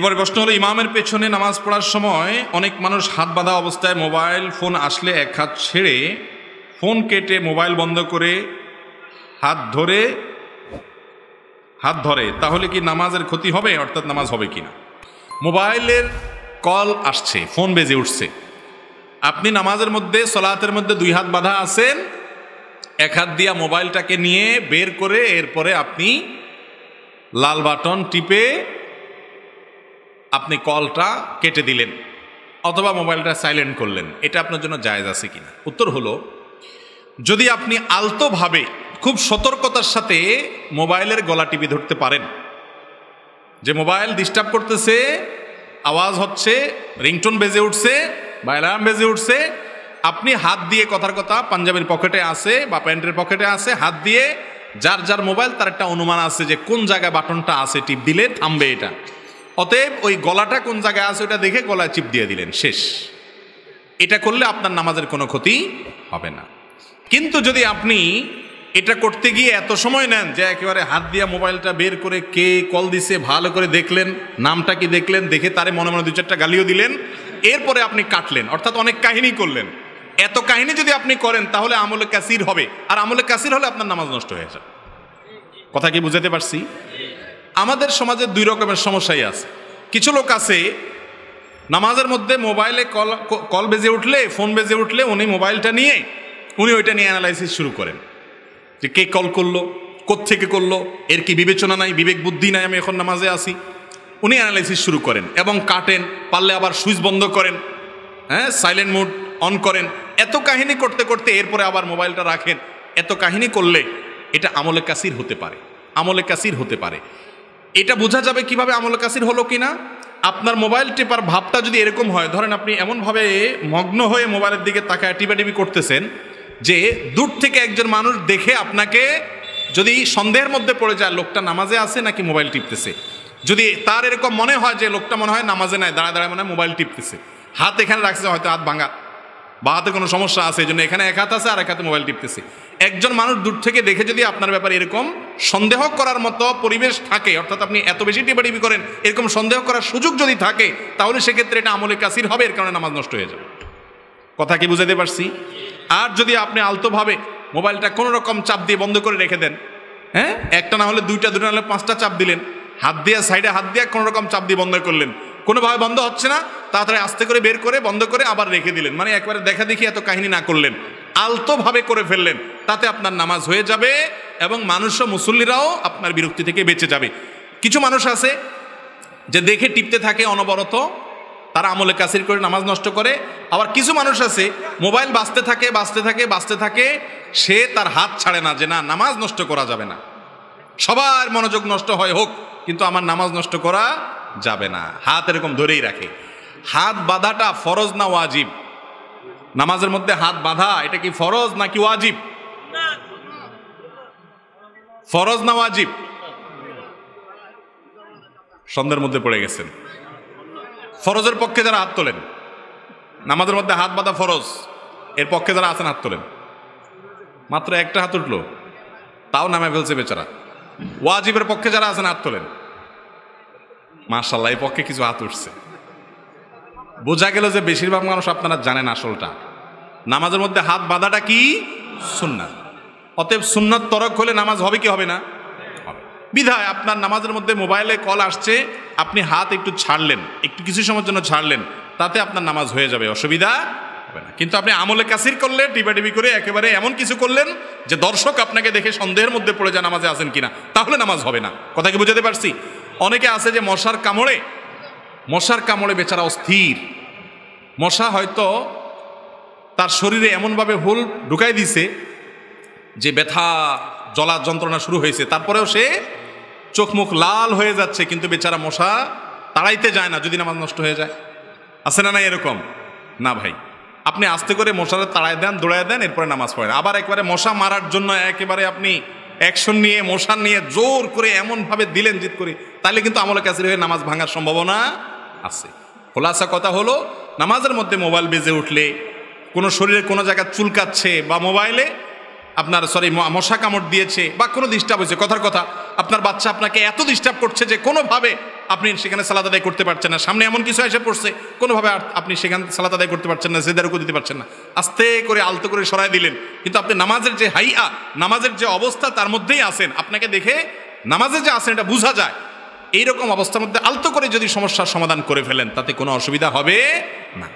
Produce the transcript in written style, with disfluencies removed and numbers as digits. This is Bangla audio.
এবারে প্রশ্ন হলো, ইমামের পেছনে নামাজ পড়ার সময় অনেক মানুষ হাত বাঁধা অবস্থায় মোবাইল ফোন আসলে এক হাত ছেড়ে ফোন কেটে মোবাইল বন্ধ করে হাত ধরে, তাহলে কি নামাজের ক্ষতি হবে, অর্থাৎ নামাজ হবে কিনা? মোবাইলের কল আসছে, ফোন বেজে উঠছে, আপনি নামাজের মধ্যে সলাতের মধ্যে দুই হাত বাঁধা আছেন, এক হাত দিয়া মোবাইলটাকে নিয়ে বের করে এরপরে আপনি লাল বাটন টিপে আপনি কলটা কেটে দিলেন অথবা মোবাইলটা সাইলেন্ট করলেন, এটা আপনার জন্য জায়েজ আছে কিনা? উত্তর হলো, যদি আপনি আলতোভাবে খুব সতর্কতার সাথে মোবাইলের গলা টিপে ধরতে পারেন, যে মোবাইল ডিস্টার্ব করতেছে, আওয়াজ হচ্ছে, রিংটোন বেজে উঠছে বা অ্যালার্ম বেজে উঠছে, আপনি হাত দিয়ে কথার কথা পাঞ্জাবির পকেটে আছে বা প্যান্টের পকেটে আছে, হাত দিয়ে যার যার মোবাইল তার একটা অনুমান আছে যে কোন জায়গায় বাটনটা আছে, টিপ দিলে থামবে এটা, অতএব ওই গলাটা কোন জায়গায় আছে ওটা দেখে গলায় চিপ দিয়ে দিলেন, শেষ। এটা করলে আপনার নামাজের কোনো ক্ষতি হবে না। কিন্তু যদি আপনি এটা করতে গিয়ে এত সময় নেন যে একেবারে হাত দিয়ে মোবাইলটা বের করে কে কল দিছে ভালো করে দেখলেন, নামটা কি দেখলেন, দেখে তারে মনে মনে দু চারটা গালিও দিলেন, এরপরে আপনি কাটলেন, অর্থাৎ অনেক কাহিনী করলেন, এত কাহিনী যদি আপনি করেন তাহলে আমলে কাসির হবে, আর আমলে কাসির হলে আপনার নামাজ নষ্ট হয়ে যাবে। কথা কি বুঝাতে পারছি? আমাদের সমাজে দুই রকমের সমস্যাই আছে। কিছু লোক আছে নামাজের মধ্যে মোবাইলে কল বেজে উঠলে, ফোন বেজে উঠলে উনি মোবাইলটা নিয়ে ওইটা নিয়ে অ্যানালাইসিস শুরু করেন যে কে কল করলো, কোত্থেকে করলো, এর কি বিবেচনা নাই, বিবেক বুদ্ধি নাই, আমি এখন নামাজে আসি, উনি অ্যানালাইসিস শুরু করেন এবং কাটেন, পারলে আবার সুইচ বন্ধ করেন, হ্যাঁ, সাইলেন্ট মোড অন করেন, এত কাহিনী করতে করতে এরপরে আবার মোবাইলটা রাখেন। এত কাহিনী করলে এটা আমলে কাসির হতে পারে, আমলে কাসির হতে পারে। এটা বোঝা যাবে কিভাবে আমলে কাসির হলো কিনা? আপনার মোবাইল টেপার ভাবটা যদি এরকম হয়, ধরেন আপনি এমনভাবে মগ্ন হয়ে মোবাইলের দিকে তাকায় টিপাটিপি করতেছেন যে দূর থেকে একজন মানুষ দেখে আপনাকে যদি সন্দেহের মধ্যে পড়ে যায় লোকটা নামাজে আছে নাকি মোবাইল টিপতেছে, যদি তার এরকম মনে হয় যে লোকটা মনে হয় নামাজে নাই, দাঁড়ায় দাঁড়ায় মনে হয় মোবাইল টিপতেছে, হাত এখানে রাখছে, হয়তো হাত ভাঙা বা হাতে কোনো সমস্যা আছে, এই জন্য এখানে এক হাত আছে আর এক হাতে মোবাইল টিপতেছে, একজন মানুষ দূর থেকে দেখে যদি আপনার ব্যাপারে এরকম সন্দেহ করার মতো পরিবেশ থাকে, অর্থাৎ আপনি এত বেশি টিপাটিপি করেন, এরকম সন্দেহ করার সুযোগ যদি থাকে, তাহলে সেক্ষেত্রে এটা আমলে কাসির হবে, এর কারণে নামাজ নষ্ট হয়ে যাবে। কথা কি বুঝাতে পারছি? আর যদি আপনি আলতোভাবে মোবাইলটা কোনো রকম চাপ দিয়ে বন্ধ করে রেখে দেন, হ্যাঁ, একটা না হলে দুইটা, দুটো না হলে পাঁচটা চাপ দিলেন, হাত দিয়ে সাইডে হাত দিয়ে কোনো রকম চাপ দিয়ে বন্ধ করলেন, কোনোভাবে বন্ধ হচ্ছে না, তাড়াতাড়ি আস্তে করে বের করে বন্ধ করে আবার রেখে দিলেন, মানে একবারে দেখা দেখি এত কাহিনী না করলেন, আলতোভাবে করে ফেললেন, তাতে আপনার নামাজ হয়ে যাবে এবং মানুষও, মুসল্লিরাও আপনার বিরক্তি থেকে বেঁচে যাবে। কিছু মানুষ আছে যে দেখে টিপতে থাকে অনবরত, তারা আমলে কাসির করে নামাজ নষ্ট করে। আবার কিছু মানুষ আছে মোবাইল বাজতে থাকে, সে তার হাত ছাড়ে না, যে না, নামাজ নষ্ট করা যাবে না, সবার মনোযোগ নষ্ট হয় হোক, কিন্তু আমার নামাজ নষ্ট করা যাবে না, হাত এরকম ধরেই রাখে। হাত বাঁধাটা ফরজ না ওয়াজিব? নামাজের মধ্যে হাত বাঁধা এটা কি ফরজ নাকি ওয়াজিব? ফরজ না ওয়াজিব? সন্দেহের মধ্যে পড়ে গেছেন। ফরজের পক্ষে যারা হাত তোলেন, নামাজের মধ্যে হাত বাঁধা ফরজ, এর পক্ষে যারা আছেন হাত তোলেন। মাত্র একটা হাত উঠলো, তাও নামে ফেলছে বেচারা। ওয়াজিবের পক্ষে যারা আছেন হাত তোলেন। মাশাআল্লাহ, এই পক্ষে কিছু হাত উঠছে। বোঝা গেল যে বেশিরভাগ মানুষ আপনারা জানেন আসলটা, নামাজের মধ্যে হাত বাঁধাটা কি সুন্নাত। অতএব সুন্নাত তরক হলে নামাজ হবে কি হবে না? বিধায় আপনার নামাজের মধ্যে মোবাইলে কল আসছে, আপনি হাত একটু ছাড়লেন, একটু কিছু সময়ের জন্য ছাড়লেন, তাতে আপনার নামাজ হয়ে যাবে, অসুবিধা হবে না। কিন্তু আপনি আমলে কাসির করলে, টিপাটিপি করে একেবারে এমন কিছু করলেন যে দর্শক আপনাকে দেখে সন্দেহের মধ্যে পড়ে যায় নামাজে আছেন কিনা, তাহলে নামাজ হবে না। কথা কি বুঝাতে পারছি? অনেকে আছে যে মশার কামড়ে বেচারা অস্থির, মশা হয়তো তার শরীরে এমনভাবে হুল ঢুকাই দিছে যে ব্যথা, জ্বলা যন্ত্রণা শুরু হয়েছে, তারপরেও সে চোখ মুখ লাল হয়ে যাচ্ছে, কিন্তু বেচারা মশা তাড়াইতে যায় না, যদি নামাজ নষ্ট হয়ে যায়। আছে না? না এরকম না ভাই, আপনি আস্তে করে মশারে তাড়াই দেন, দৌড়ায় দেন, এরপরে নামাজ পড়েন। আবার একবারে মশা মারার জন্য একেবারে আপনি অ্যাকশন নিয়ে মশা নিয়ে জোর করে এমনভাবে দিলেন জিত করে, তাহলে কিন্তু আমলে কাসির হয়ে নামাজ ভাঙার সম্ভাবনা আছে। খোলাসা কথা হলো, নামাজের মধ্যে মোবাইল বেজে উঠলে, কোনো শরীরে কোনো জায়গায় চুলকাচ্ছে বা মোবাইলে আপনার মশা কামড় দিয়েছে বা কোনো ডিস্টার্ব হয়েছে, কথার কথা আপনার বাচ্চা আপনাকে এত ডিস্টার্ব করছে যে কোনোভাবে আপনি সেখানে সালাত আদায় করতে পারছেন না, সামনে এমন কিছু এসে পড়ছে কোনোভাবে আপনি সেখানে সালাত আদায় করতে পারছেন না, সেজদা রুকু দিতে পারছেন না, আস্তে করে আলতো করে সরায় দিলেন, কিন্তু আপনি নামাজের যে হাইয়া, নামাজের যে অবস্থা তার মধ্যেই আছেন, আপনাকে দেখে নামাজে যে আছেন এটা বোঝা যায়। এইরকম অবস্থার মধ্যে আলতো করে যদি সমস্যার সমাধান করে ফেলেন তাতে কোনো অসুবিধা হবে না।